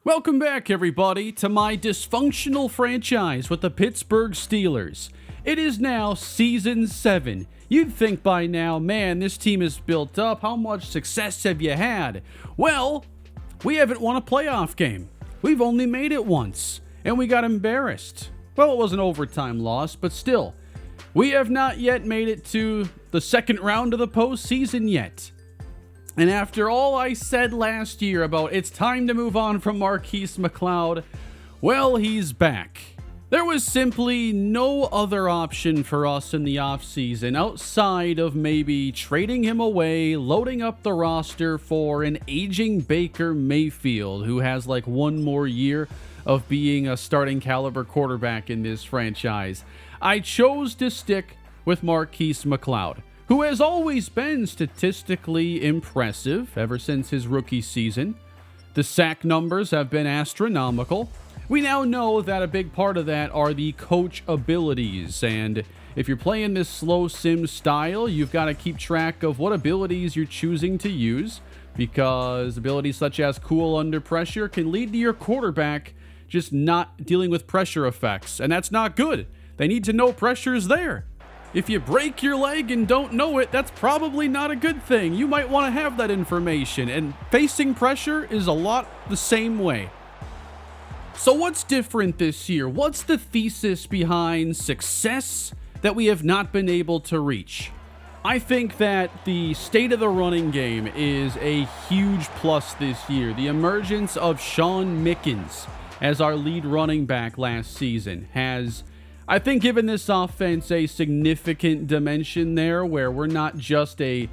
Welcome back, everybody, to my dysfunctional franchise with the Pittsburgh Steelers. It is now Season 7. You'd think by now, man, this team is built up. How much success have you had? Well, we haven't won a playoff game. We've only made it once, and we got embarrassed. Well, it was an overtime loss, but still, we have not yet made it to the second round of the postseason yet. And after all I said last year about it's time to move on from Marquise McLeod, well, he's back. There was simply no other option for us in the offseason outside of maybe trading him away, loading up the roster for an aging Baker Mayfield who has like one more year of being a starting caliber quarterback in this franchise. I chose to stick with Marquise McLeod, who has always been statistically impressive ever since his rookie season. The sack numbers have been astronomical. We now know that a big part of that are the coach abilities, and if you're playing this slow sim style, you've got to keep track of what abilities you're choosing to use, because abilities such as cool under pressure can lead to your quarterback just not dealing with pressure effects, and that's not good. They need to know pressure's there. If you break your leg and don't know it, that's probably not a good thing. You might want to have that information, and facing pressure is a lot the same way. So what's different this year? What's the thesis behind success that we have not been able to reach? I think that the state of the running game is a huge plus this year. The emergence of Sean Mickens as our lead running back last season has, I think, given this offense a significant dimension there where we're not just a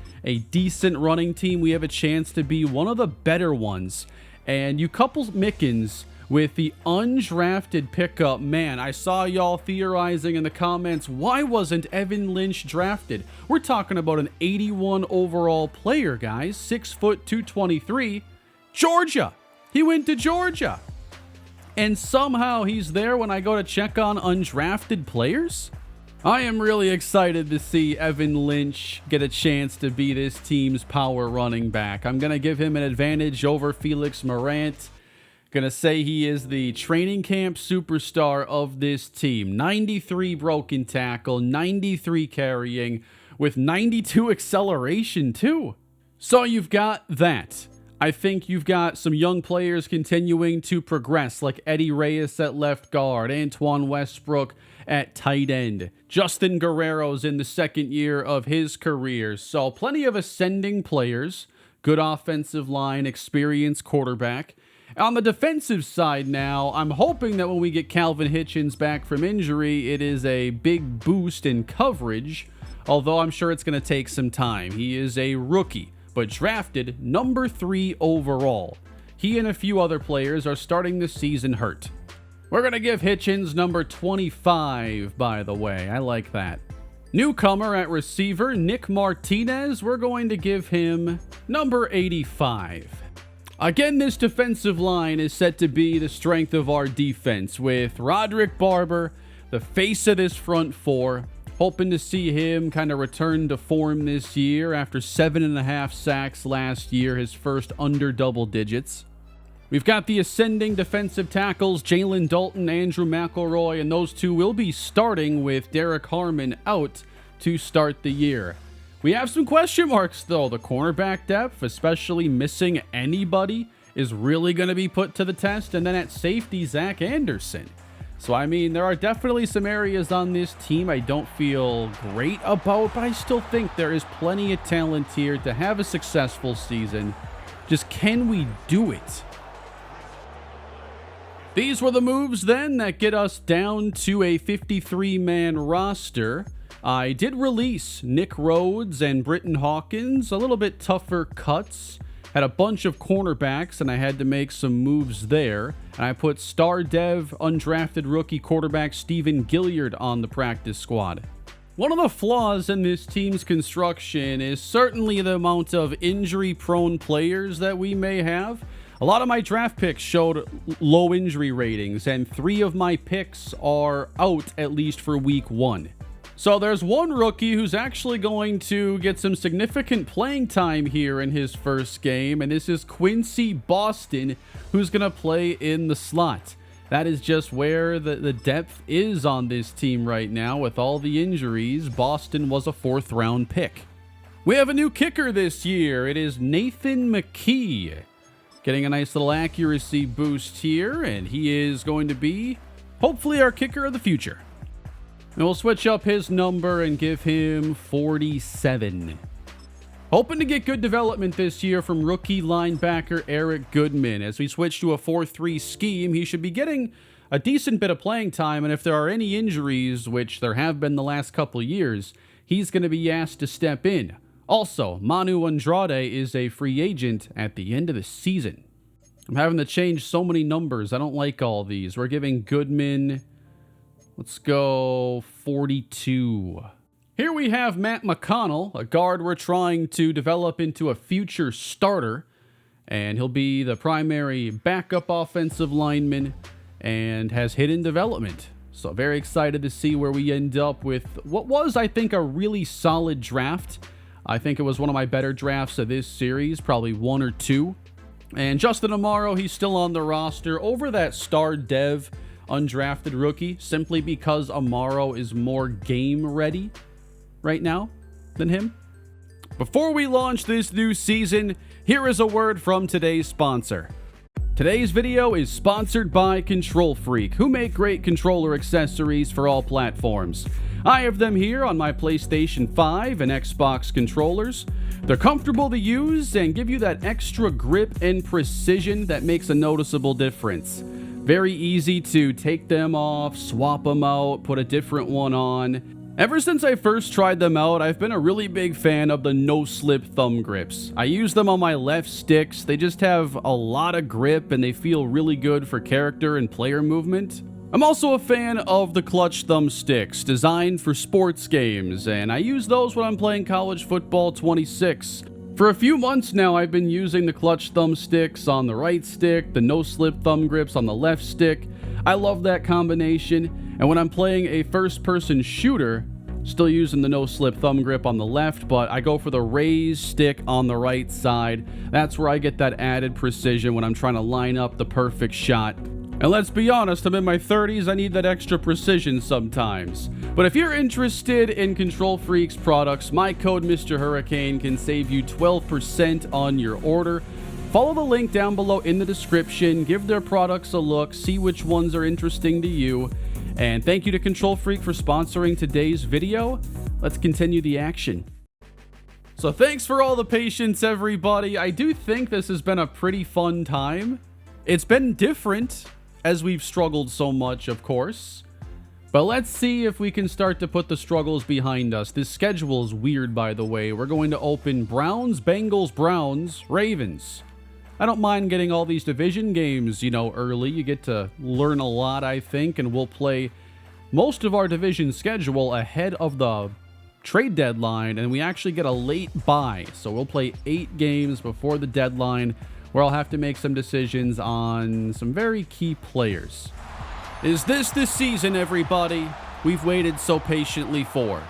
decent running team, we have a chance to be one of the better ones. And you couple Mickens with the undrafted pickup, man, I saw y'all theorizing in the comments, why wasn't Evan Lynch drafted? We're talking about an 81 overall player, guys, 6 foot 223, Georgia. He went to Georgia. And somehow he's there when I go to check on undrafted players? I am really excited to see Evan Lynch get a chance to be this team's power running back. I'm going to give him an advantage over Felix Morant. Going to say he is the training camp superstar of this team. 93 broken tackle, 93 carrying, with 92 acceleration too. So you've got that. I think you've got some young players continuing to progress, like Eddie Reyes at left guard, Antoine Westbrook at tight end. Justin Guerrero's in the second year of his career. So plenty of ascending players, good offensive line, experienced quarterback. On the defensive side now, I'm hoping that when we get Calvin Hitchens back from injury, it is a big boost in coverage, although I'm sure it's going to take some time. He is a rookie, but drafted number 3 overall. He and a few other players are starting the season hurt. We're going to give Hitchens number 25, by the way. I like that. Newcomer at receiver, Nick Martinez, we're going to give him number 85. Again, this defensive line is set to be the strength of our defense, with Roderick Barber, the face of this front four. Hoping to see him kind of return to form this year after 7.5 sacks last year, his first under double digits. We've got the ascending defensive tackles, Jalen Dalton, Andrew McElroy, and those two will be starting with Derek Harmon out to start the year. We have some question marks, though. The cornerback depth, especially missing anybody, is really going to be put to the test. And then at safety, Zach Anderson. So, I mean, there are definitely some areas on this team I don't feel great about, but I still think there is plenty of talent here to have a successful season. Just can we do it? These were the moves then that get us down to a 53-man roster. I did release Nick Rhodes and Britton Hawkins, a little bit tougher cuts. Had a bunch of cornerbacks, and I had to make some moves there. And I put star dev, undrafted rookie quarterback Stephen Gilliard on the practice squad. One of the flaws in this team's construction is certainly the amount of injury-prone players that we may have. A lot of my draft picks showed low injury ratings, and 3 of my picks are out at least for week 1. So there's one rookie who's actually going to get some significant playing time here in his first game, and this is Quincy Boston, who's going to play in the slot. That is just where the depth is on this team right now. With all the injuries, Boston was a 4th round pick. We have a new kicker this year. It is Nathan McKee. Getting a nice little accuracy boost here, and he is going to be, hopefully, our kicker of the future. And we'll switch up his number and give him 47. Hoping to get good development this year from rookie linebacker Eric Goodman. As we switch to a 4-3 scheme, he should be getting a decent bit of playing time, and if there are any injuries, which there have been the last couple years, he's going to be asked to step in. Also, Manu Andrade is a free agent at the end of the season. I'm having to change so many numbers. I don't like all these. We're giving Goodman, let's go 42. Here we have Matt McConnell, a guard we're trying to develop into a future starter. And he'll be the primary backup offensive lineman and has hidden development. So very excited to see where we end up with what was, I think, a really solid draft. I think it was one of my better drafts of this series, probably 1 or 2. And Justin Amaro, he's still on the roster over that star dev undrafted rookie, simply because Amaro is more game ready right now than him. Before we launch this new season, here is a word from today's sponsor. Today's video is sponsored by Control Freak, who make great controller accessories for all platforms. I have them here on my PlayStation 5 and Xbox controllers. They're comfortable to use and give you that extra grip and precision that makes a noticeable difference. Very easy to take them off, swap them out, put a different one on. Ever since I first tried them out, I've been a really big fan of the no-slip thumb grips. I use them on my left sticks. They just have a lot of grip and they feel really good for character and player movement. I'm also a fan of the clutch thumbsticks, designed for sports games, and I use those when I'm playing College Football 26. For a few months now, I've been using the clutch thumbsticks on the right stick, the no-slip thumb grips on the left stick. I love that combination, and when I'm playing a first-person shooter, still using the no-slip thumb grip on the left, but I go for the raised stick on the right side. That's where I get that added precision when I'm trying to line up the perfect shot. And let's be honest, I'm in my 30s, I need that extra precision sometimes. But if you're interested in Control Freak's products, my code MrHurricane can save you 12% on your order. Follow the link down below in the description, give their products a look, see which ones are interesting to you. And thank you to Control Freak for sponsoring today's video. Let's continue the action. So thanks for all the patience, everybody. I do think this has been a pretty fun time. It's been different, as we've struggled so much, of course. But let's see if we can start to put the struggles behind us. This schedule is weird, by the way. We're going to open Browns, Bengals, Browns, Ravens. I don't mind getting all these division games, early. You get to learn a lot, I think, and we'll play most of our division schedule ahead of the trade deadline, and we actually get a late bye. So we'll play 8 games before the deadline, where I'll have to make some decisions on some very key players. Is this the season, everybody, we've waited so patiently for?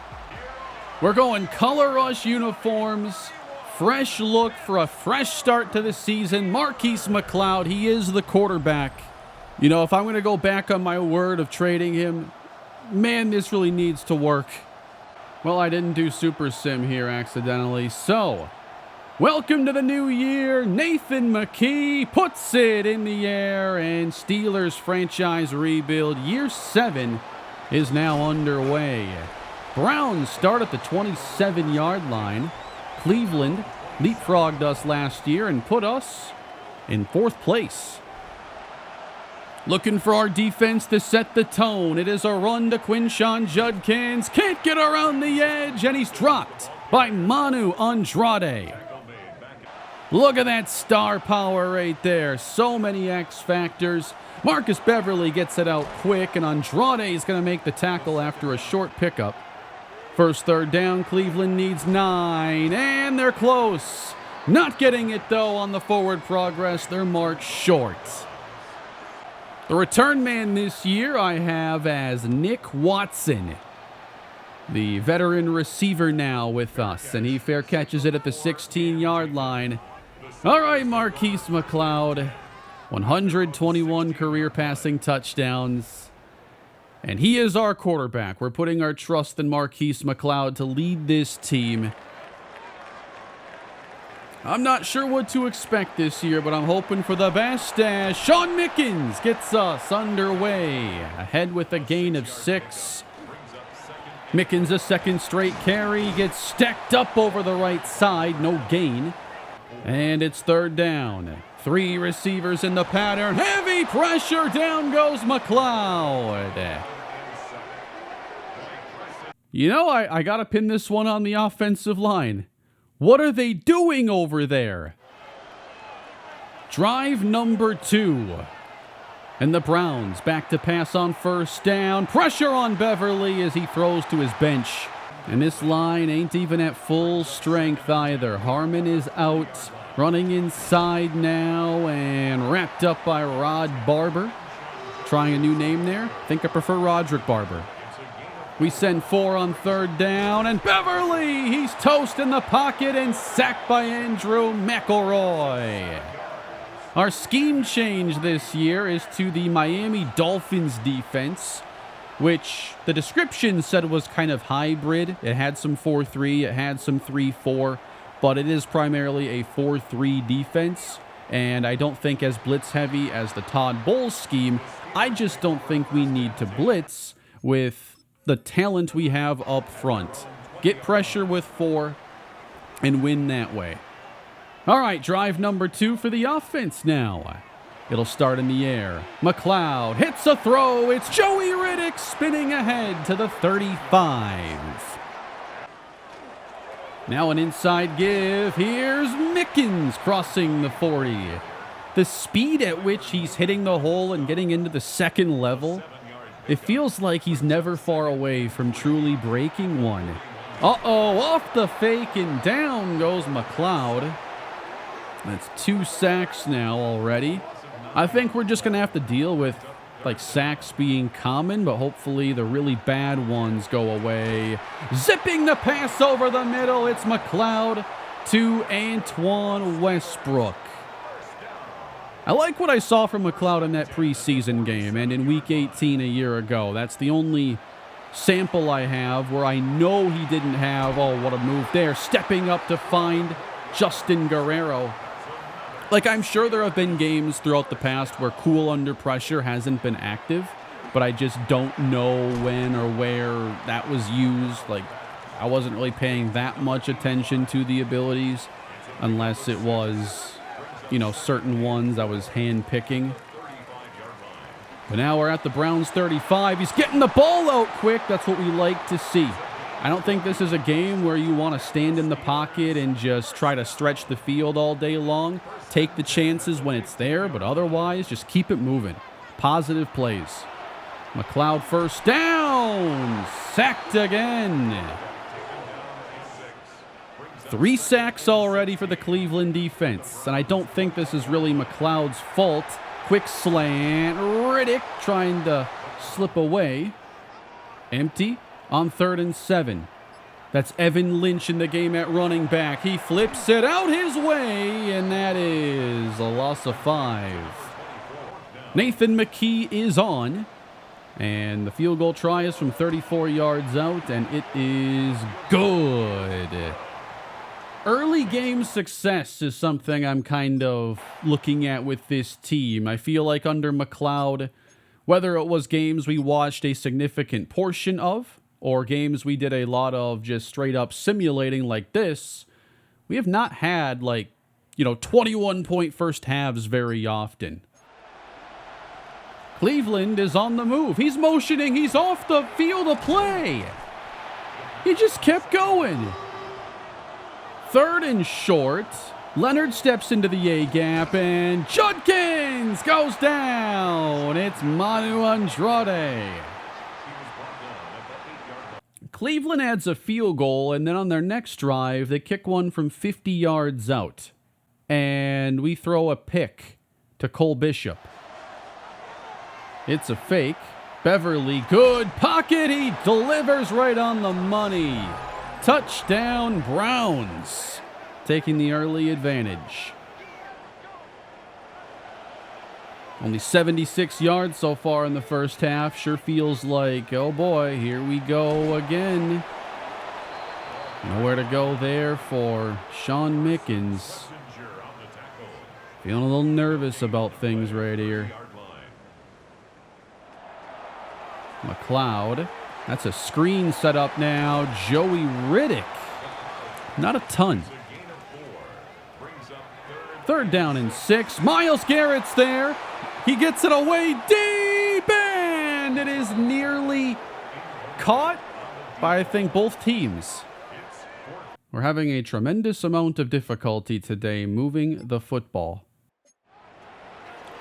We're going color rush uniforms, fresh look for a fresh start to the season. Marquise McLeod, he is the quarterback. If I'm going to go back on my word of trading him, man, this really needs to work. Well, I didn't do Super Sim here accidentally, so welcome to the new year. Nathan McKee puts it in the air, and Steelers franchise rebuild year 7 is now underway. Browns start at the 27-yard line. Cleveland leapfrogged us last year and put us in 4th place. Looking for our defense to set the tone. It is a run to Quinshon Judkins. Can't get around the edge, and he's dropped by Manu Andrade. Look at that star power right there. So many X factors. Marcus Beverly gets it out quick, and Andrade is going to make the tackle after a short pickup. First 3rd down, Cleveland needs 9, and they're close. Not getting it, though, on the forward progress. They're marked short. The return man this year I have as Nick Watson. The veteran receiver now with us, and he fair catches it at the 16-yard line. All right, Marquise McLeod, 121 career passing touchdowns, and he is our quarterback. We're putting our trust in Marquise McLeod to lead this team. I'm not sure what to expect this year, but I'm hoping for the best as Sean Mickens gets us underway, ahead with a gain of 6. Mickens, a second straight carry, gets stacked up over the right side, no gain. And it's third down. 3 receivers in the pattern, heavy pressure, down goes McLeod. You know, I gotta pin this one on the offensive line. What are they doing over there? Drive number 2. And the Browns back to pass on first down. Pressure on Beverly as he throws to his bench. And this line ain't even at full strength either. Harmon is out, running inside now, and wrapped up by Rod Barber. Trying a new name there. Think I prefer Roderick Barber. We send 4 on third down, and Beverly, he's toast in the pocket and sacked by Andrew McElroy. Our scheme change this year is to the Miami Dolphins defense, which the description said was kind of hybrid. It had some 4-3, it had some 3-4, but it is primarily a 4-3 defense, and I don't think as blitz-heavy as the Todd Bowles scheme. I just don't think we need to blitz with the talent we have up front. Get pressure with 4 and win that way. All right, drive number 2 for the offense now. It'll start in the air. McLeod hits a throw. It's Joey Riddick spinning ahead to the 35. Now an inside give. Here's Mickens crossing the 40. The speed at which he's hitting the hole and getting into the second level, it feels like he's never far away from truly breaking one. Uh-oh, off the fake and down goes McLeod. That's 2 sacks now already. I think we're just going to have to deal with like sacks being common, but hopefully the really bad ones go away. Zipping the pass over the middle, it's McLeod to Antoine Westbrook. I like what I saw from McLeod in that preseason game and in Week 18 a year ago. That's the only sample I have where I know he didn't have, oh, what a move there, stepping up to find Justin Guerrero. Like, I'm sure there have been games throughout the past where cool under pressure hasn't been active, but I just don't know when or where that was used. Like, I wasn't really paying that much attention to the abilities unless it was, you know, certain ones I was hand-picking. But now we're at the Browns 35. He's getting the ball out quick. That's what we like to see. I don't think this is a game where you want to stand in the pocket and just try to stretch the field all day long. Take the chances when it's there, but otherwise, just keep it moving. Positive plays. McLeod first down. Sacked again. 3 sacks already for the Cleveland defense, and I don't think this is really McLeod's fault. Quick slant. Riddick trying to slip away. Empty on 3rd and 7. That's Evan Lynch in the game at running back. He flips it out his way, and that is a loss of 5. Nathan McKee is on, and the field goal try is from 34 yards out, and it is good. Early game success is something I'm kind of looking at with this team. I feel like under McLeod, whether it was games we watched a significant portion of, or games we did a lot of just straight up simulating like this, we have not had 21-point first halves very often. Cleveland is on the move. He's motioning. He's off the field of play. He just kept going. 3rd and short. Leonard steps into the A-gap, and Judkins goes down. It's Manu Andrade. Cleveland adds a field goal, and then on their next drive, they kick one from 50 yards out. And we throw a pick to Cole Bishop. It's a fake. Beverly, good pocket. He delivers right on the money. Touchdown, Browns. Taking the early advantage. Only 76 yards so far in the first half. Sure feels like, oh boy, here we go again. Nowhere to go there for Sean Mickens. Feeling a little nervous about things right here. McLeod. That's a screen set up now. Joey Riddick. Not a ton. Third down and 6. Myles Garrett's there. He gets it away deep, and it is nearly caught by, I think, both teams. We're having a tremendous amount of difficulty today moving the football.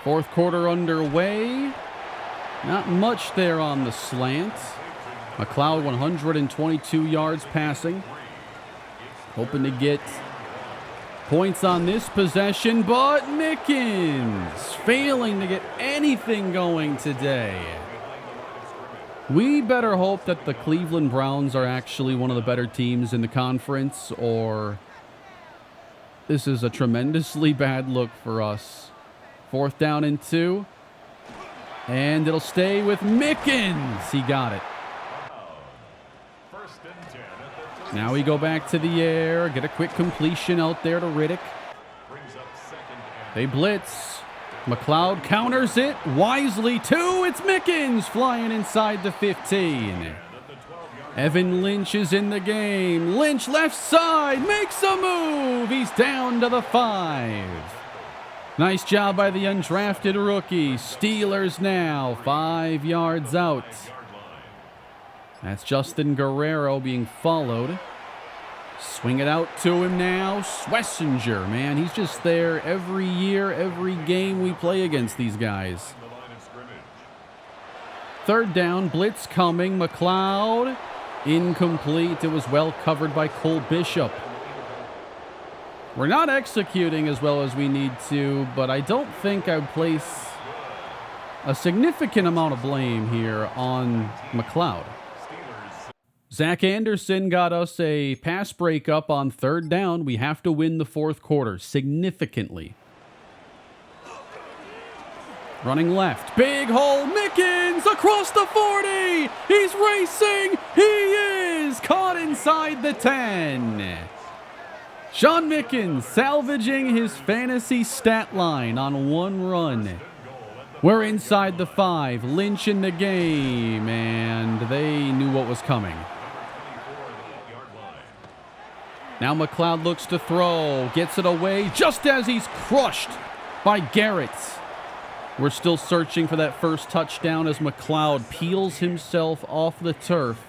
Fourth quarter underway. Not much there on the slant. McLeod 122 yards passing. Hoping to get points on this possession, but Mickens failing to get anything going today. We better hope that the Cleveland Browns are actually one of the better teams in the conference, or this is a tremendously bad look for us. Fourth down and 2. And it'll stay with Mickens. He got it. Now we go back to the air. Get a quick completion out there to Riddick. They blitz. McLeod counters it wisely too. It's Mickens flying inside the 15. Evan Lynch is in the game. Lynch left side makes a move. He's down to the 5. Nice job by the undrafted rookie. Steelers now 5 yards out. That's Justin Guerrero being followed. Swing it out to him now. Schlesinger, man, he's just there every year, every game we play against these guys. Third down, blitz coming. McLeod, incomplete. It was well covered by Cole Bishop. We're not executing as well as we need to, but I don't think I would place a significant amount of blame here on McLeod. Zach Anderson got us a pass breakup on third down. We have to win the fourth quarter significantly. Running left. Big hole. Mickens across the 40. He's racing. He is caught inside the 10. Sean Mickens salvaging his fantasy stat line on one run. We're inside the 5. Lynch in the game, and they knew what was coming. Now McLeod looks to throw. Gets it away just as he's crushed by Garrett. We're still searching for that first touchdown as McLeod peels himself off the turf.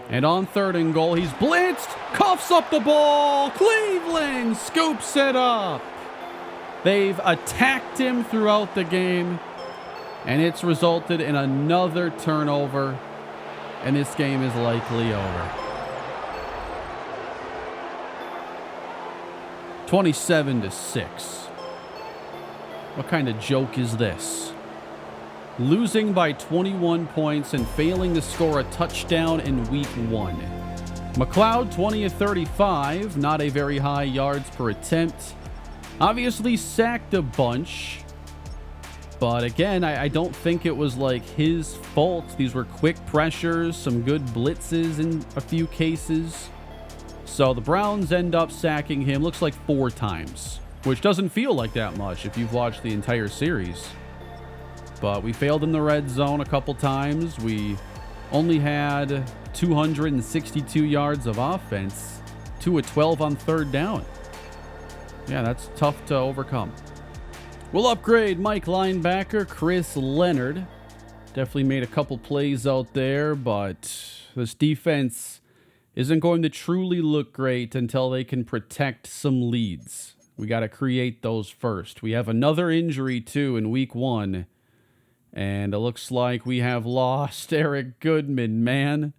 And on third and goal, he's blitzed. Coughs up the ball. Cleveland scoops it up. They've attacked him throughout the game, and it's resulted in another turnover, and this game is likely over. 27-6. What kind of joke is this? Losing by 21 points and failing to score a touchdown in week 1. McLeod 20 of 35, not a very high yards per attempt. Obviously sacked a bunch, but again, I don't think it was like his fault. These were quick pressures, some good blitzes in a few cases. So the Browns end up sacking him, looks like 4 times, which doesn't feel like that much if you've watched the entire series. But we failed in the red zone a couple times. We only had 262 yards of offense, 2 of 12 on third down. Yeah, that's tough to overcome. We'll upgrade Mike linebacker Chris Leonard. Definitely made a couple plays out there, but this defense isn't going to truly look great until they can protect some leads. We got to create those first. We have another injury, too, in week 1. And it looks like we have lost Eric Goodman, man.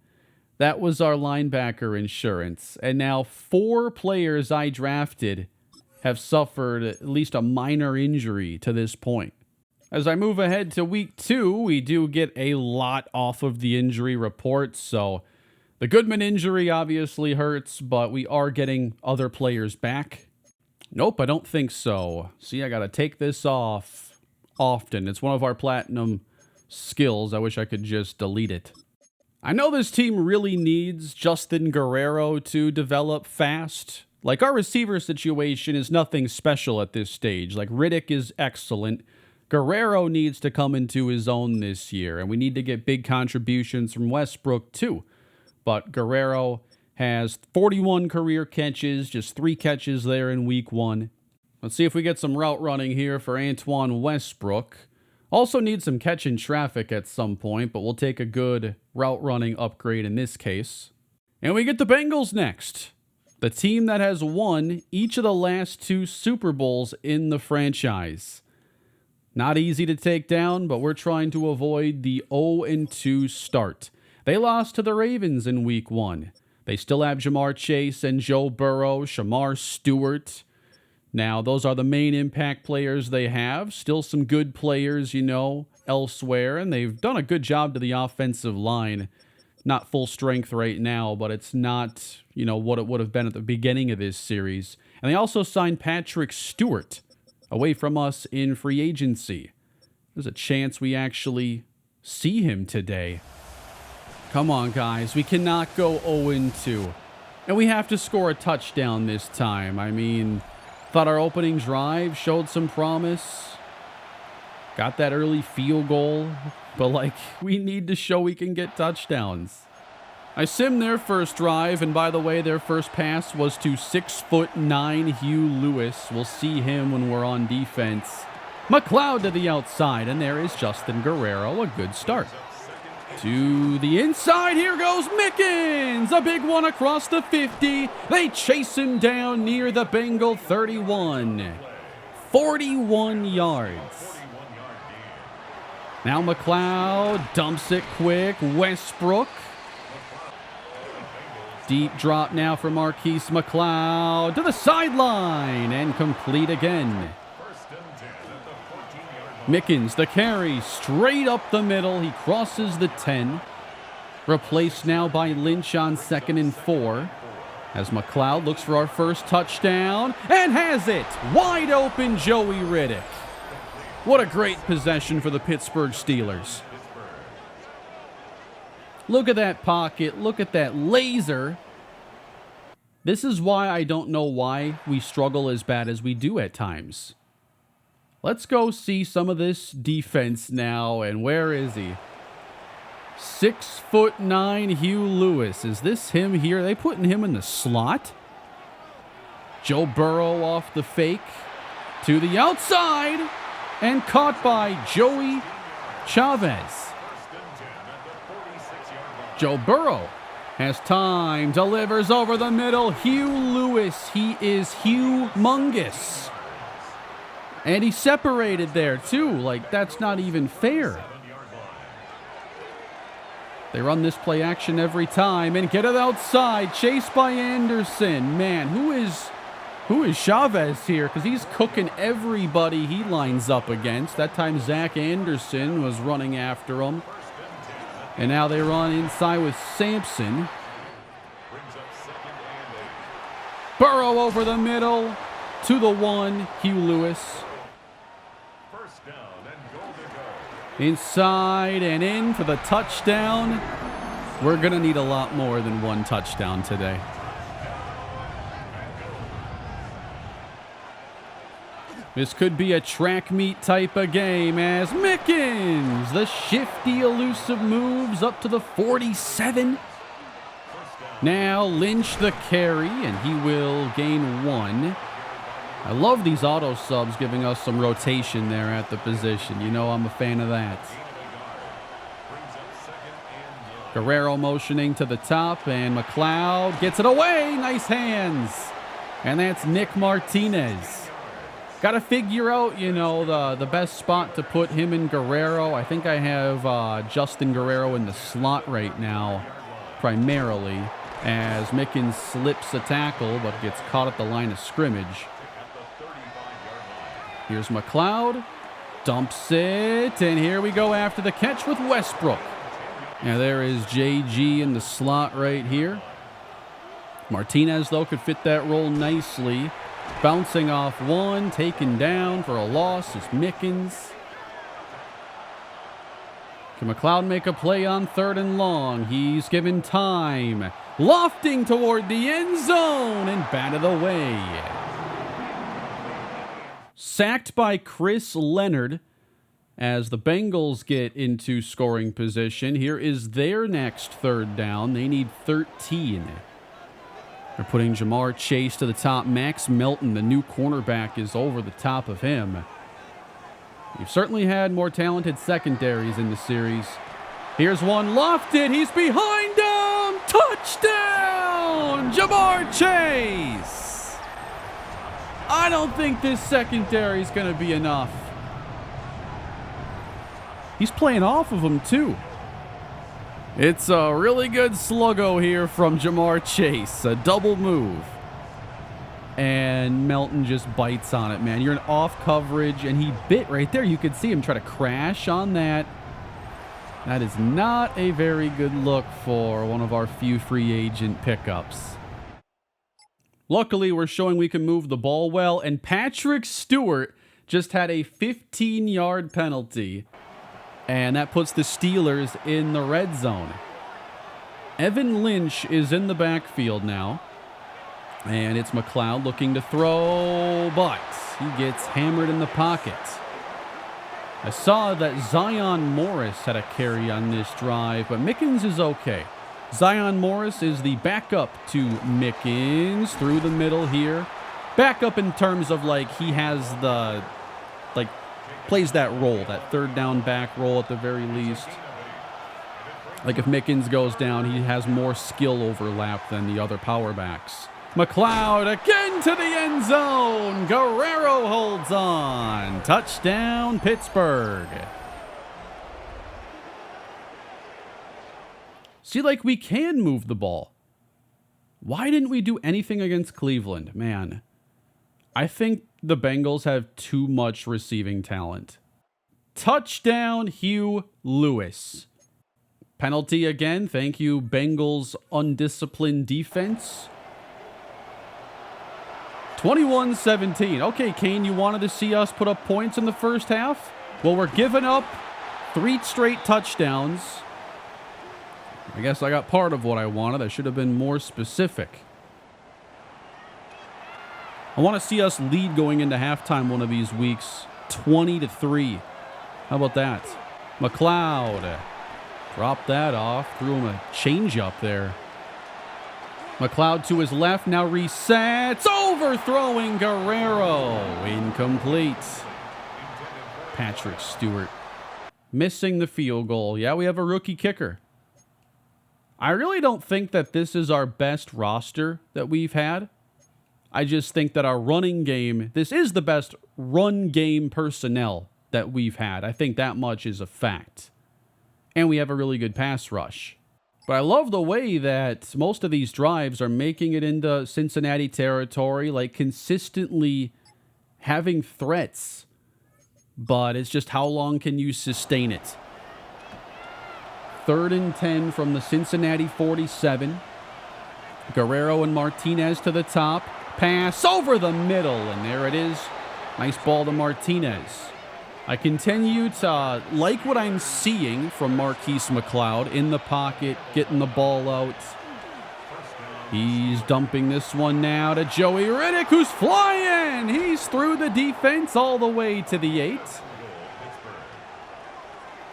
That was our linebacker insurance. And now 4 players I drafted have suffered at least a minor injury to this point. As I move ahead to week 2, we do get a lot off of the injury report. So the Goodman injury obviously hurts, but we are getting other players back. Nope, I don't think so. See, I got to take this off often. It's one of our platinum skills. I wish I could just delete it. I know this team really needs Justin Guerrero to develop fast. Like, our receiver situation is nothing special at this stage. Like, Riddick is excellent. Guerrero needs to come into his own this year, and we need to get big contributions from Westbrook too. But Guerrero has 41 career catches, just 3 catches there in week 1. Let's see if we get some route running here for Antoine Westbrook. Also need some catch in traffic at some point, but we'll take a good route running upgrade in this case. And we get the Bengals next. The team that has won each of the last 2 Super Bowls in the franchise. Not easy to take down, but we're trying to avoid the 0-2 start. They lost to the Ravens in week 1. They still have Jamar Chase and Joe Burrow, Shamar Stewart. Now, those are the main impact players they have. Still some good players, elsewhere, and they've done a good job to the offensive line. Not full strength right now, but it's not, what it would have been at the beginning of this series. And they also signed Patrick Stewart away from us in free agency. There's a chance we actually see him today. Come on, guys. We cannot go 0-2. And we have to score a touchdown this time. I mean, thought our opening drive showed some promise. Got that early field goal. But, we need to show we can get touchdowns. I simmed their first drive, and by the way, their first pass was to 6'9" Hugh Lewis. We'll see him when we're on defense. McLeod to the outside, and there is Justin Guerrero. A good start. To the inside, here goes Mickens! A big one across the 50. They chase him down near the Bengal 31. 41 yards. Now McLeod dumps it quick. Westbrook. Deep drop now for Marquise McLeod to the sideline and complete again. Mickens, the carry, straight up the middle. He crosses the 10. Replaced now by Lynch on 2nd and 4. As McLeod looks for our first touchdown and has it. Wide open Joey Riddick. What a great possession for the Pittsburgh Steelers. Look at that pocket. Look at that laser. This is why I don't know why we struggle as bad as we do at times. Let's go see some of this defense now. And where is he? 6'9" Hugh Lewis. Is this him here? Are they putting him in the slot? Joe Burrow off the fake. To the outside. And caught by Joey Chavez. Joe Burrow has time, delivers over the middle. Hugh Lewis, he is humongous. And he separated there too, that's not even fair. They run this play action every time and get it outside, chased by Anderson. Man, who is Chavez here? Because he's cooking everybody he lines up against. That time Zach Anderson was running after him. And now they run inside with Sampson. Burrow over the middle to the 1, Hugh Lewis. Inside and in for the touchdown. We're going to need a lot more than 1 touchdown today. This could be a track meet type of game as Mickens, the shifty, elusive moves up to the 47. Now Lynch the carry, and he will gain 1. I love these auto subs giving us some rotation there at the position. I'm a fan of that. Guerrero motioning to the top, and McLeod gets it away. Nice hands. And that's Nick Martinez. Got to figure out, the best spot to put him and Guerrero. I think I have Justin Guerrero in the slot right now, primarily, as Mickens slips a tackle, but gets caught at the line of scrimmage. Here's McLeod. Dumps it, and here we go after the catch with Westbrook. Now there is JG in the slot right here. Martinez, though, could fit that role nicely. Bouncing off one, taken down for a loss is Mickens. Can McLeod make a play on 3rd and long? He's given time. Lofting toward the end zone and batted away. Sacked by Chris Leonard as the Bengals get into scoring position. Here is their next 3rd down. They need 13. They're putting Jamar Chase to the top. Max Melton, the new cornerback, is over the top of him. We've certainly had more talented secondaries in the series. Here's one lofted. He's behind him. Touchdown! Jamar Chase! I don't think this secondary is going to be enough. He's playing off of him, too. It's a really good sluggo here from Jamar Chase. A double move. And Melton just bites on it, man. You're in off coverage, and he bit right there. You could see him try to crash on that. That is not a very good look for one of our few free agent pickups. Luckily, we're showing we can move the ball well, and Patrick Stewart just had a 15-yard penalty, and that puts the Steelers in the red zone. Evan Lynch is in the backfield now. And it's McLeod looking to throw, but he gets hammered in the pocket. I saw that Zion Morris had a carry on this drive, but Mickens is okay. Zion Morris is the backup to Mickens through the middle here. Backup in terms of, like, he has the, like, plays that role, that 3rd down back role at the very least. Like, if Mickens goes down, he has more skill overlap than the other power backs. McLeod again to the end zone. Guerrero holds on. Touchdown, Pittsburgh. See, like, we can move the ball. Why didn't we do anything against Cleveland? Man, I think the Bengals have too much receiving talent. Touchdown, Hugh Lewis. Penalty again. Thank you, Bengals undisciplined defense. 21-17. Okay, Kane, you wanted to see us put up points in the first half? Well, we're giving up 3 straight touchdowns. I guess I got part of what I wanted. I should have been more specific. I want to see us lead going into halftime one of these weeks. 20-3. How about that? McLeod dropped that off. Threw him a change-up there. McLeod to his left, now resets, overthrowing Guerrero, incomplete. Patrick Stewart missing the field goal. Yeah, we have a rookie kicker. I really don't think that this is our best roster that we've had. I just think that our running game, this is the best run game personnel that we've had. I think that much is a fact. And we have a really good pass rush. But I love the way that most of these drives are making it into Cincinnati territory, like consistently having threats. But it's just how long can you sustain it? 3rd and 10 from the Cincinnati 47. Guerrero and Martinez to the top. Pass over the middle, and there it is. Nice ball to Martinez. I continue to like what I'm seeing from Marquise McLeod in the pocket, getting the ball out. He's dumping this one now to Joey Riddick, who's flying. He's through the defense all the way to the 8.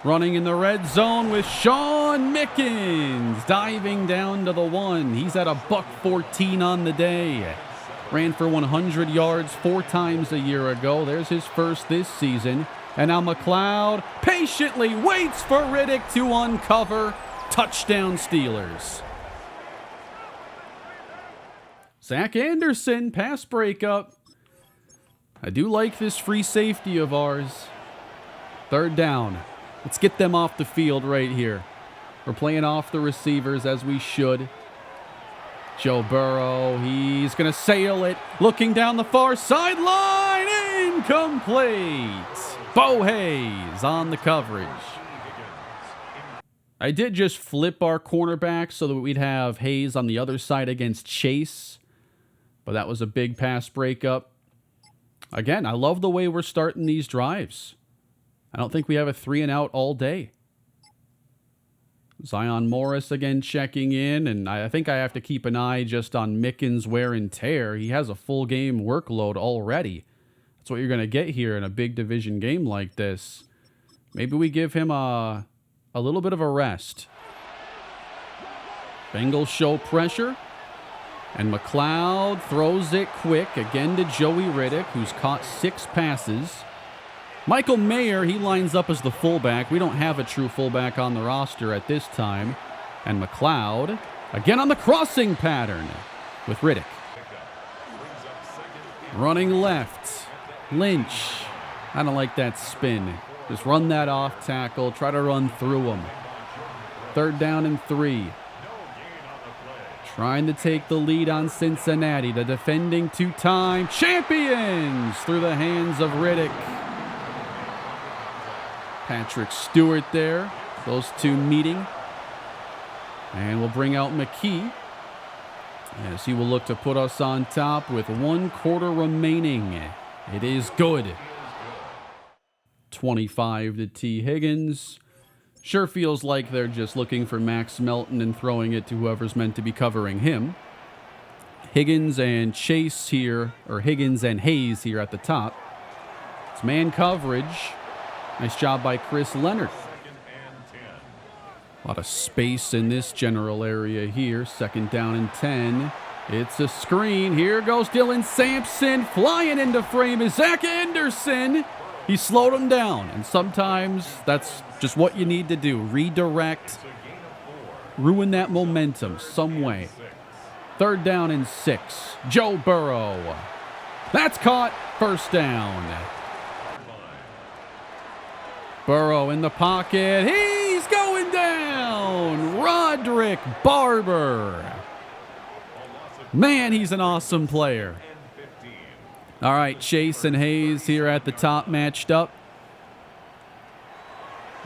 Running in the red zone with Sean Mickens, diving down to the 1. He's at a $114 on the day. Ran for 100 yards 4 times a year ago. There's his first this season. And now McLeod patiently waits for Riddick to uncover. Touchdown, Steelers. Zach Anderson, pass breakup. I do like this free safety of ours. 3rd down. Let's get them off the field right here. We're playing off the receivers as we should. Joe Burrow, he's going to sail it. Looking down the far sideline. Incomplete. Bo Hayes on the coverage. I did just flip our cornerback so that we'd have Hayes on the other side against Chase, but that was a big pass breakup. Again, I love the way we're starting these drives. I don't think we have a 3-and-out all day. Zion Morris again checking in, and I think I have to keep an eye just on Mickens' wear and tear. He has a full game workload already. That's what you're going to get here in a big division game like this. Maybe we give him a little bit of a rest. Bengals show pressure, and McLeod throws it quick again to Joey Riddick, who's caught 6 passes. Michael Mayer, he lines up as the fullback. We don't have a true fullback on the roster at this time. And McLeod, again on the crossing pattern with Riddick. Running left, Lynch. I don't like that spin. Just run that off tackle. Try to run through him. 3rd down and 3. Trying to take the lead on Cincinnati. The defending 2-time champions through the hands of Riddick. Patrick Stewart there. Those two meeting. And we'll bring out McKee as he will look to put us on top with 1 quarter remaining. It is good. 25 to T. Higgins. Sure feels like they're just looking for Max Melton and throwing it to whoever's meant to be covering him. Higgins and Chase here, or Higgins and Hayes here at the top. It's man coverage. Nice job by Chris Leonard. A lot of space in this general area here. 2nd down and 10. It's a screen. Here goes Dylan Sampson. Flying into frame is Zach Anderson. He slowed him down. And sometimes that's just what you need to do. Redirect. Ruin that momentum some way. 3rd down and 6. Joe Burrow. That's caught. 1st down. Burrow in the pocket. He's going down. Roderick Barber. Man, he's an awesome player. All right, Chase and Hayes here at the top matched up.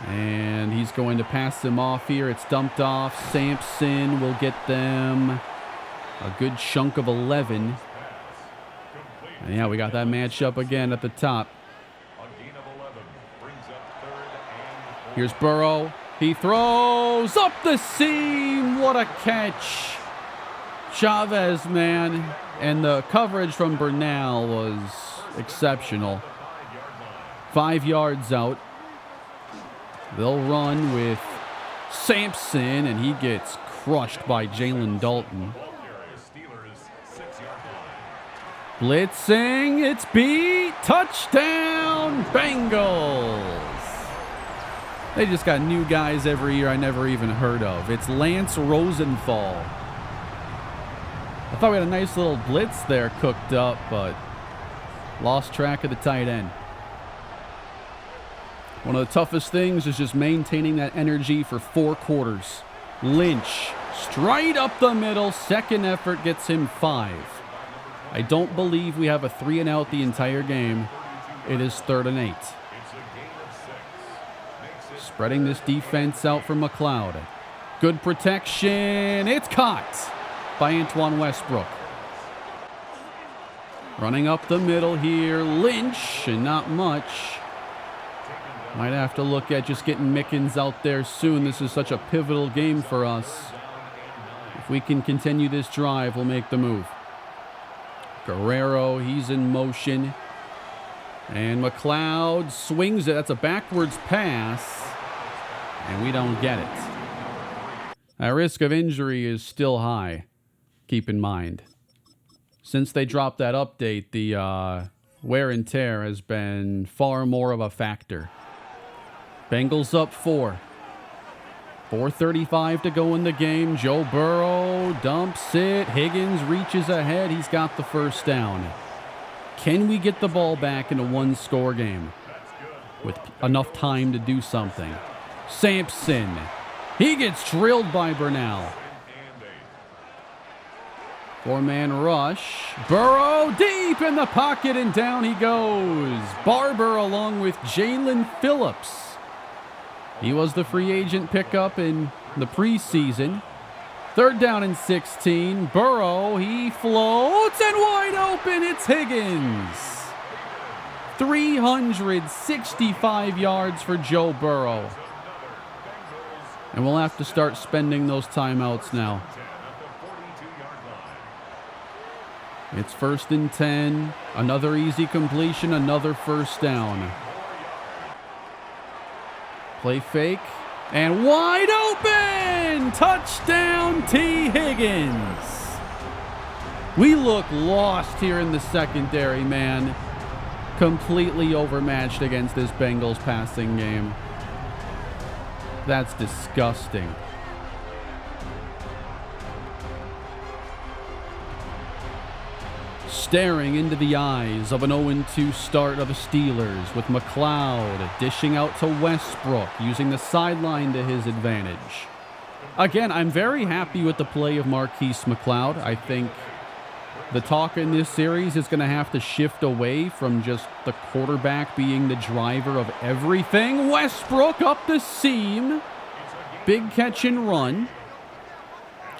And he's going to pass them off here. It's dumped off. Sampson will get them a good chunk of 11. And yeah, we got that matchup again at the top. Here's Burrow. He throws up the seam. What a catch. Chavez, man. And the coverage from Bernal was exceptional. 5 yards out. They'll run with Sampson, and he gets crushed by Jalen Dalton. Blitzing. It's beat. Touchdown, Bengals. They just got new guys every year I never even heard of. It's Lance Rosenthal. I thought we had a nice little blitz there cooked up, but lost track of the tight end. One of the toughest things is just maintaining that energy for 4 quarters. Lynch, straight up the middle. 2nd effort gets him 5. I don't believe we have a 3-and-out the entire game. It is 3rd and 8. Spreading this defense out for McLeod. Good protection. It's caught by Antoine Westbrook. Running up the middle here. Lynch, and not much. Might have to look at just getting Mickens out there soon. This is such a pivotal game for us. If we can continue this drive, we'll make the move. Guerrero, he's in motion. And McLeod swings it. That's a backwards pass. And we don't get it. Our risk of injury is still high. Keep in mind. Since they dropped that update, the wear and tear has been far more of a factor. Bengals up 4. 4:35 to go in the game. Joe Burrow dumps it. Higgins reaches ahead. He's got the 1st down. Can we get the ball back in a 1-score game with enough time to do something? Sampson. He gets drilled by Bernal. Four-man rush. Burrow deep in the pocket, and down he goes. Barber along with Jalen Phillips. He was the free agent pickup in the preseason. Third down and 16. Burrow, he floats, and wide open, it's Higgins. 365 yards for Joe Burrow. And we'll have to start spending those timeouts now. It's 1st and 10. Another easy completion, another first down. Play fake. And wide open! Touchdown, T. Higgins. We look lost here in the secondary, man. Completely overmatched against this Bengals passing game. That's disgusting. Staring into the eyes of an 0-2 start of the Steelers, with McLeod dishing out to Westbrook, using the sideline to his advantage. Again, I'm very happy with the play of Marquise McLeod. I think the talk in this series is going to have to shift away from just the quarterback being the driver of everything. Westbrook up the seam. Big catch and run.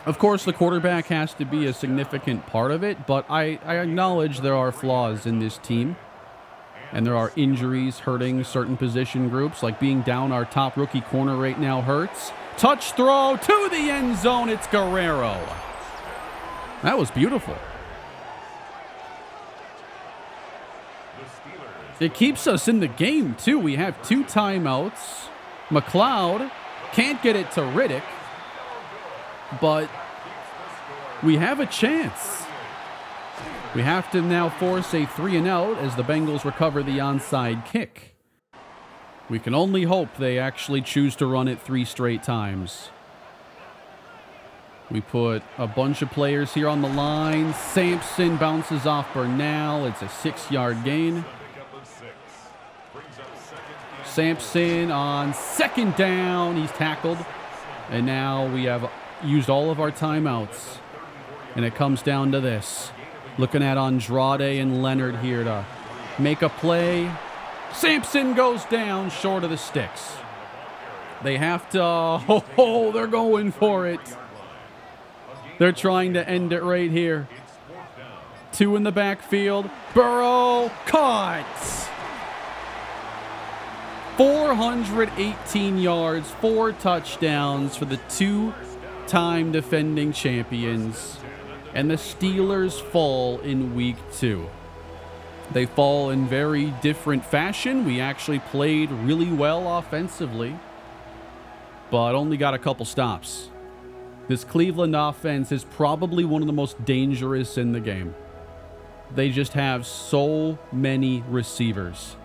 Of course, the quarterback has to be a significant part of it, but I acknowledge there are flaws in this team. And there are injuries hurting certain position groups, like being down our top rookie corner right now hurts. Touch throw to the end zone. It's Guerrero. That was beautiful. It keeps us in the game, too. We have 2 timeouts. McLeod can't get it to Riddick, but we have a chance. We have to now force a 3-and-out as the Bengals recover the onside kick. We can only hope they actually choose to run it 3 straight times. We put a bunch of players here on the line. Sampson bounces off Bernal. It's a 6-yard gain. Sampson on 2nd down. He's tackled. And now we have used all of our timeouts. And it comes down to this. Looking at Andrade and Leonard here to make a play. Sampson goes down short of the sticks. They have to... Oh, they're going for it. They're trying to end it right here. 2 in the backfield. Burrow caught. 418 yards, 4 touchdowns for the 2-time defending champions. And the Steelers fall in week 2. They fall in very different fashion. We actually played really well offensively, but only got a couple stops. This Cleveland offense is probably one of the most dangerous in the game. They just have so many receivers.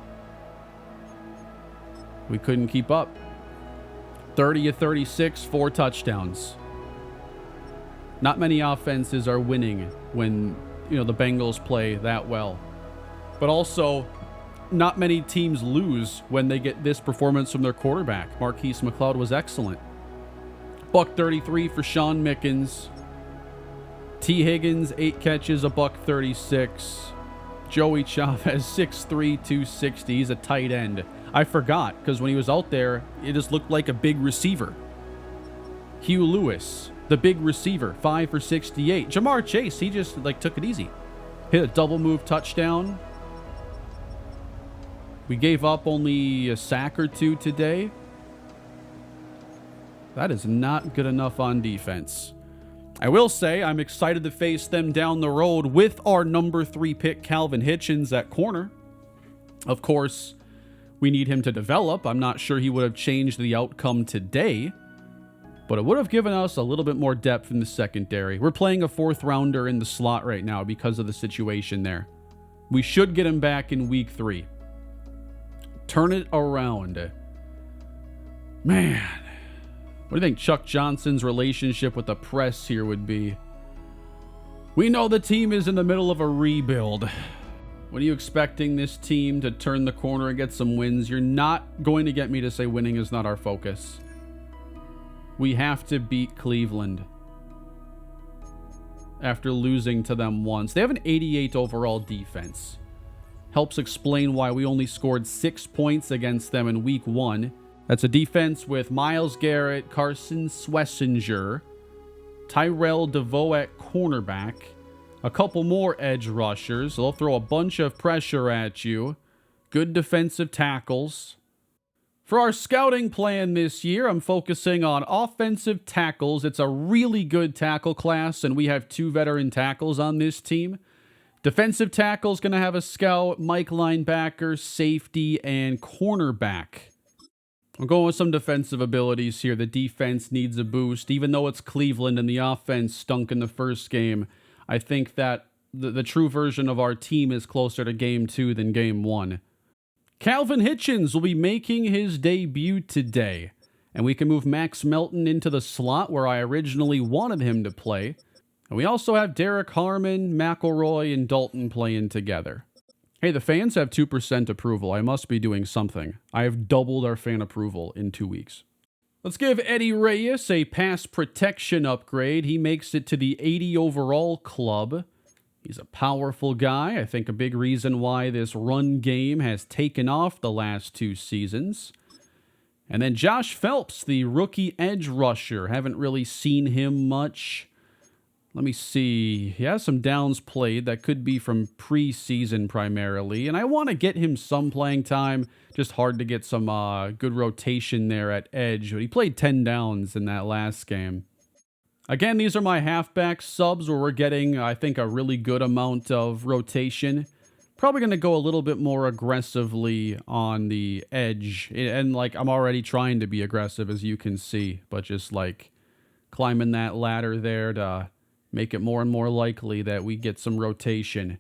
We couldn't keep up. 30 of 36, 4 touchdowns. Not many offenses are winning when, the Bengals play that well. But also, not many teams lose when they get this performance from their quarterback. Marquise McLeod was excellent. $133 for Sean Mickens. T. Higgins, 8 catches, $136. Joey Chavez, 6'3", 260. He's a tight end. I forgot, because when he was out there, it just looked like a big receiver. Hugh Lewis, the big receiver, 5 for 68. Jamar Chase, he just took it easy. Hit a double move touchdown. We gave up only a sack or 2 today. That is not good enough on defense. I will say I'm excited to face them down the road with our number 3 pick, Calvin Hitchens, at corner. Of course, we need him to develop. I'm not sure he would have changed the outcome today, but it would have given us a little bit more depth in the secondary. We're playing a 4th rounder in the slot right now because of the situation there. We should get him back in week 3. Turn it around. Man, what do you think Chuck Johnson's relationship with the press here would be? We know the team is in the middle of a rebuild. When are you expecting this team to turn the corner and get some wins? You're not going to get me to say winning is not our focus. We have to beat Cleveland. after losing to them once. They have an 88 overall defense. Helps explain why we only scored 6 points against them in week 1. That's a defense with Myles Garrett, Carson Schlesinger, Tyrell DeVoe at cornerback, a couple more edge rushers. They'll throw a bunch of pressure at you. Good defensive tackles. For our scouting plan this year, I'm focusing on offensive tackles. It's a really good tackle class, and we have 2 veteran tackles on this team. Defensive tackle's going to have a scout, Mike linebacker, safety, and cornerback. I'm going with some defensive abilities here. The defense needs a boost. Even though it's Cleveland and the offense stunk in the first game, I think that the true version of our team is closer to Game 2 than Game 1. Calvin Hitchens will be making his debut today, and we can move Max Melton into the slot where I originally wanted him to play. And we also have Derek Harmon, McElroy, and Dalton playing together. Hey, the fans have 2% approval. I must be doing something. I have doubled our fan approval in 2 weeks. Let's give Eddie Reyes a pass protection upgrade. He makes it to the 80 overall club. He's a powerful guy. I think a big reason why this run game has taken off the last 2 seasons. And then Josh Phelps, the rookie edge rusher. Haven't really seen him much. Let me see. He has some downs played. That could be from preseason primarily. And I want to get him some playing time. Just hard to get some good rotation there at edge. But he played 10 downs in that last game. Again, these are my halfback subs where we're getting, I think, a really good amount of rotation. Probably going to go a little bit more aggressively on the edge. And, like, I'm already trying to be aggressive, as you can see. But just, like, climbing that ladder there to make it more and more likely that we get some rotation.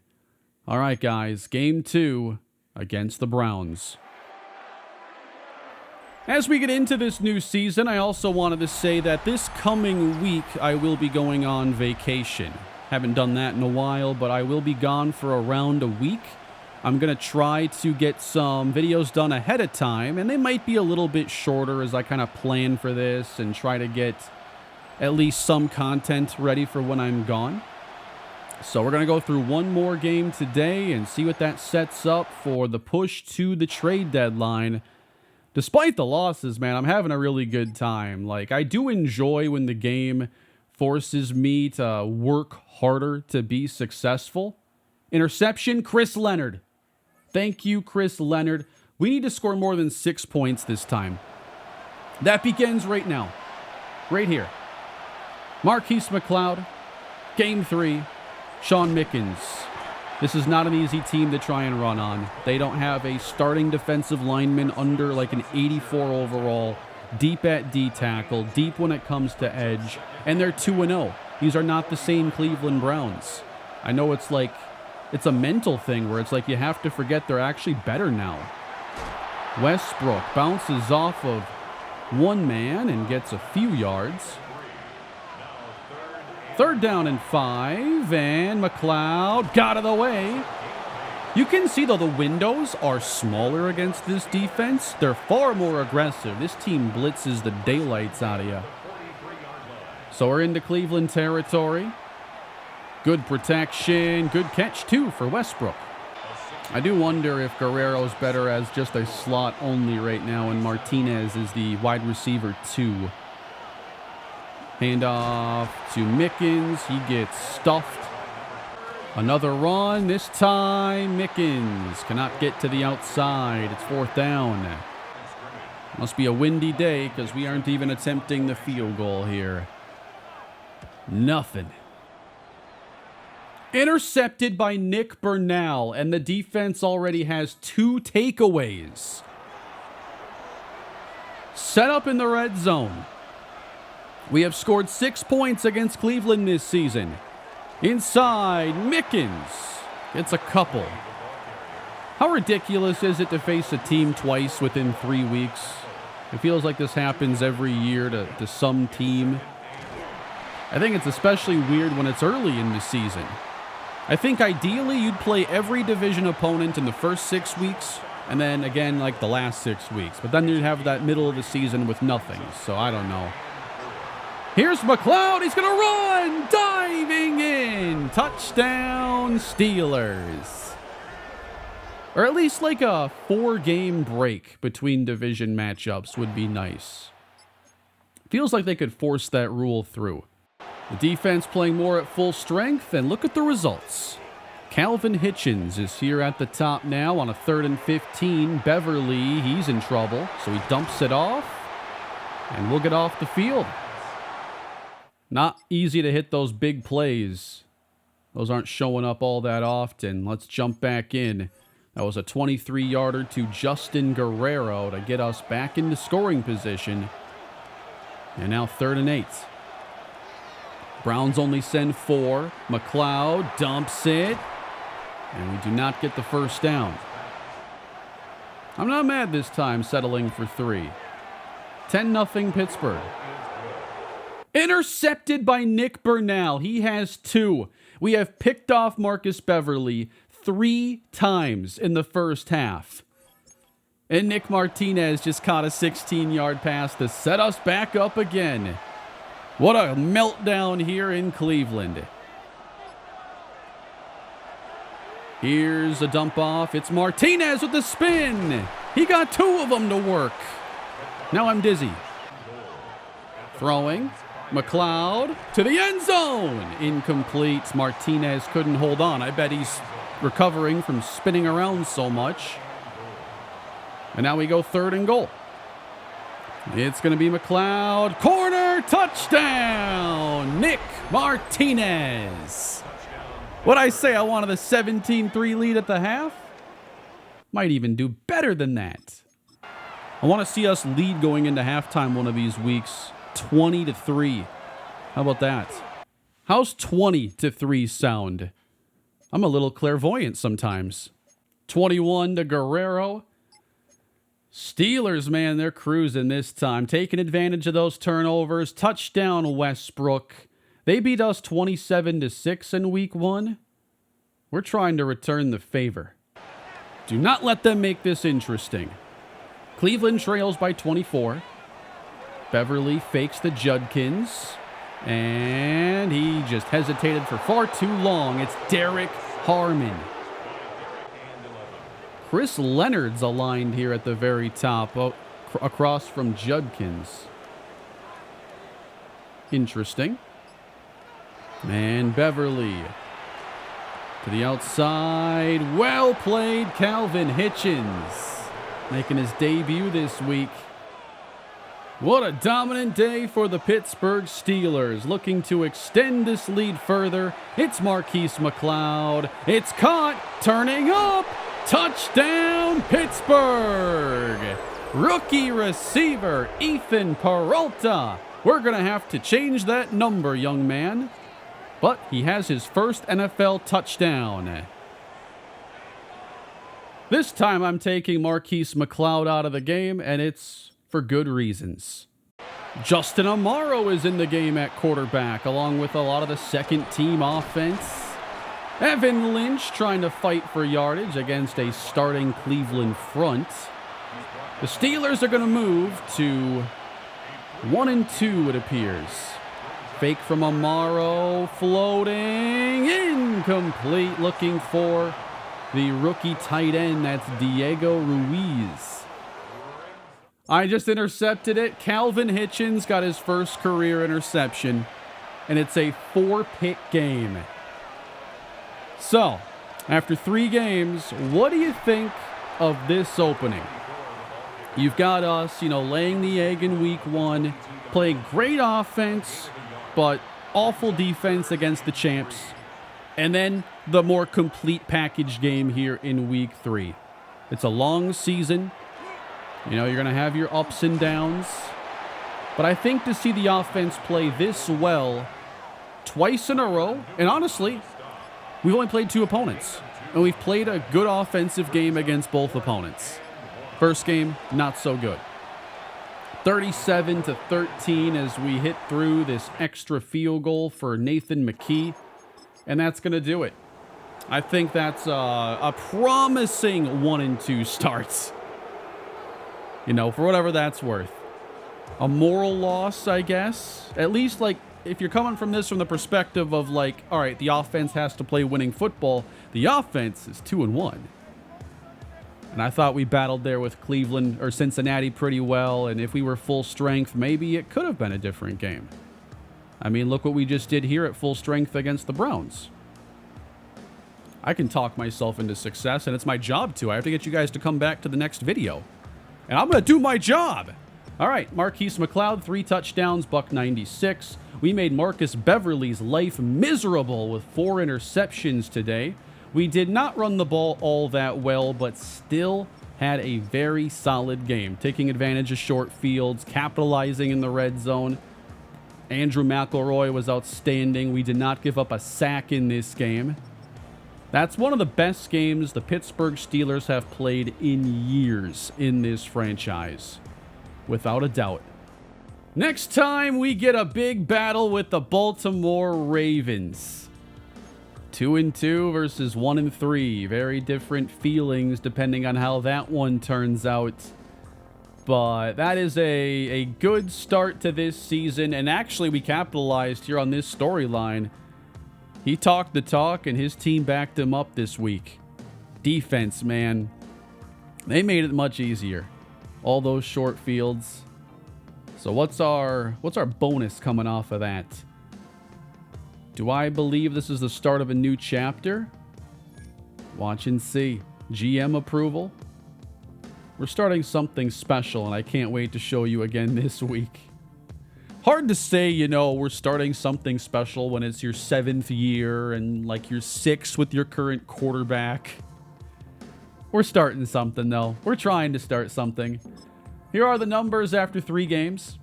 All right, guys. Game 2 against the Browns. As we get into this new season, I also wanted to say that this coming week, I will be going on vacation. Haven't done that in a while, but I will be gone for around a week. I'm going to try to get some videos done ahead of time, and they might be a little bit shorter as I kind of plan for this and try to get at least some content ready for when I'm gone. So we're going to go through one more game today and see what that sets up for the push to the trade deadline. Despite the losses, man, I'm having a really good time. Like, I do enjoy when the game forces me to work harder to be successful. Interception, Chris Leonard. Thank you, Chris Leonard. We need to score more than 6 points this time. That begins right now. Right here. Marquise McLeod. Game 3. Sean Mickens. This is not an easy team to try and run on. They don't have a starting defensive lineman under like an 84 overall, deep at D tackle, deep when it comes to edge, and they're 2-0. These are not the same Cleveland Browns. I know it's like, it's a mental thing where it's like you have to forget they're actually better now. Westbrook bounces off of one man and gets a few yards. 3rd down and 5, and McLeod got out of the way. You can see, though, the windows are smaller against this defense. They're far more aggressive. This team blitzes the daylights out of you. So we're into Cleveland territory. Good protection. Good catch, too, for Westbrook. I do wonder if Guerrero's better as just a slot only right now, and Martinez is the wide receiver 2. Handoff to Mickens. He gets stuffed. Another run. This time, Mickens cannot get to the outside. It's 4th down. Must be a windy day because we aren't even attempting the field goal here. Nothing. Intercepted by Nick Bernal, and the defense already has 2 takeaways. Set up in the red zone. We have scored 6 points against Cleveland this season. Inside, Mickens gets a couple. How ridiculous is it to face a team twice within 3 weeks? It feels like this happens every year to some team. I think it's especially weird when it's early in the season. I think ideally you'd play every division opponent in the first 6 weeks, and then again like the last 6 weeks. But then you'd have that middle of the season with nothing, so I don't know. Here's McLeod. He's going to run. Diving in. Touchdown, Steelers. Or at least like a 4-game break between division matchups would be nice. Feels like they could force that rule through. The defense playing more at full strength, and look at the results. Calvin Hitchens is here at the top now on a 3rd and 15. Beverly, he's in trouble, so he dumps it off, and we'll get off the field. Not easy to hit those big plays. Those aren't showing up all that often. Let's jump back in. That was a 23-yarder to Justin Guerrero to get us back into scoring position. And now 3rd and 8. Browns only send 4. McLeod dumps it. And we do not get the first down. I'm not mad this time, settling for 3. 10-0 Pittsburgh. Intercepted by Nick Burnell. He has 2. We have picked off Marcus Beverly 3 times in the first half. And Nick Martinez just caught a 16-yard pass to set us back up again. What a meltdown here in Cleveland. Here's a dump off. It's Martinez with the spin. He got 2 of them to work. Now I'm dizzy. Throwing. McLeod to the end zone. Incomplete. Martinez couldn't hold on. I bet he's recovering from spinning around so much. And now we go 3rd and goal. It's going to be McLeod. Corner touchdown. Nick Martinez. What'd I say? I wanted a 17-3 lead at the half? Might even do better than that. I want to see us lead going into halftime one of these weeks. 20-3. How about that? How's 20-3 sound? I'm a little clairvoyant sometimes. 21 to Guerrero. Steelers, man, they're cruising this time. Taking advantage of those turnovers. Touchdown, Westbrook. They beat us 27-6 in week 1. We're trying to return the favor. Do not let them make this interesting. Cleveland trails by 24. Beverly fakes the Judkins. And he just hesitated for far too long. It's Derek Harmon. Chris Leonard's aligned here at the very top, across from Judkins. Interesting. And Beverly to the outside. Well played, Calvin Hitchens, making his debut this week. What a dominant day for the Pittsburgh Steelers, looking to extend this lead further. It's Marquise McLeod. It's caught, turning up. Touchdown, Pittsburgh. Rookie receiver, Ethan Peralta. We're going to have to change that number, young man. But he has his first NFL touchdown. This time I'm taking Marquise McLeod out of the game, and it's for good reasons. Justin Amaro is in the game at quarterback, along with a lot of the second-team offense. Evan Lynch trying to fight for yardage against a starting Cleveland front. The Steelers are going to move to 1-2, it appears. Fake from Amaro, floating, incomplete, looking for the rookie tight end. That's Diego Ruiz. I just intercepted it. Calvin Hitchens got his first career interception, and it's a 4-pick game. So, after 3 games, what do you think of this opening? You've got us, laying the egg in week 1, playing great offense, but awful defense against the champs. And then the more complete package game here in week 3. It's a long season. You're going to have your ups and downs. But I think to see the offense play this well twice in a row, and honestly, we've only played 2 opponents, and we've played a good offensive game against both opponents. First game, not so good. 37-13 as we hit through this extra field goal for Nathan McKee, and that's going to do it. I think that's a promising 1-2 start. For whatever that's worth. a moral loss, I guess. At least, like, if you're coming from this from the perspective of, like, all right, the offense has to play winning football, the offense is 2-1. And I thought we battled there with Cleveland or Cincinnati pretty well, and if we were full strength, maybe it could have been a different game. I mean, look what we just did here at full strength against the Browns. I can talk myself into success, and it's my job to. I have to get you guys to come back to the next video. And I'm going to do my job. All right, Marquise McLeod, 3 touchdowns, $196. We made Marcus Beverly's life miserable with 4 interceptions today. We did not run the ball all that well, but still had a very solid game, taking advantage of short fields, capitalizing in the red zone. Andrew McElroy was outstanding. We did not give up a sack in this game. That's one of the best games the Pittsburgh Steelers have played in years in this franchise, without a doubt. Next time, we get a big battle with the Baltimore Ravens. 2-2 versus 1-3. Very different feelings depending on how that one turns out. But that is a good start to this season. And actually, we capitalized here on this storyline. He talked the talk, and his team backed him up this week. Defense, man. They made it much easier. All those short fields. So what's our bonus coming off of that? Do I believe this is the start of a new chapter? Watch and see. GM approval. We're starting something special, and I can't wait to show you again this week. Hard to say, you know, we're starting something special when it's your 7th year and like your 6th with your current quarterback. We're starting something, though. We're trying to start something. Here are the numbers after 3 games.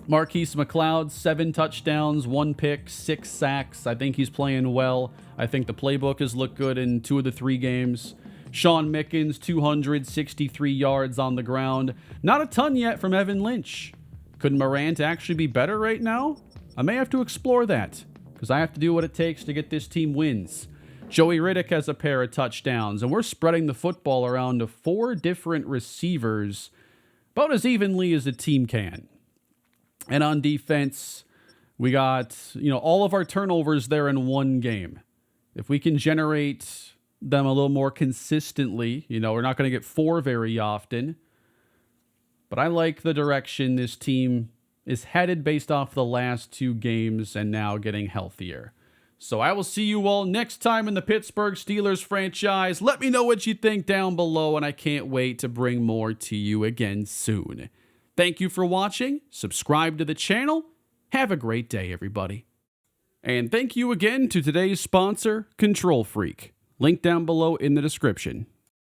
Marquise McLeod, 7 touchdowns, 1 pick, 6 sacks. I think he's playing well. I think the playbook has looked good in 2 of the 3 games. Sean Mickens, 263 yards on the ground. Not a ton yet from Evan Lynch. Could Morant actually be better right now? I may have to explore that, because I have to do what it takes to get this team wins. Joey Riddick has a pair of touchdowns, and we're spreading the football around to 4 different receivers, about as evenly as a team can. And on defense, we got, all of our turnovers there in 1 game. If we can generate them a little more consistently, we're not going to get 4 very often. But I like the direction this team is headed based off the last 2 games and now getting healthier. So I will see you all next time in the Pittsburgh Steelers franchise. Let me know what you think down below, and I can't wait to bring more to you again soon. Thank you for watching. Subscribe to the channel. Have a great day, everybody. And thank you again to today's sponsor, Control Freak. Link down below in the description.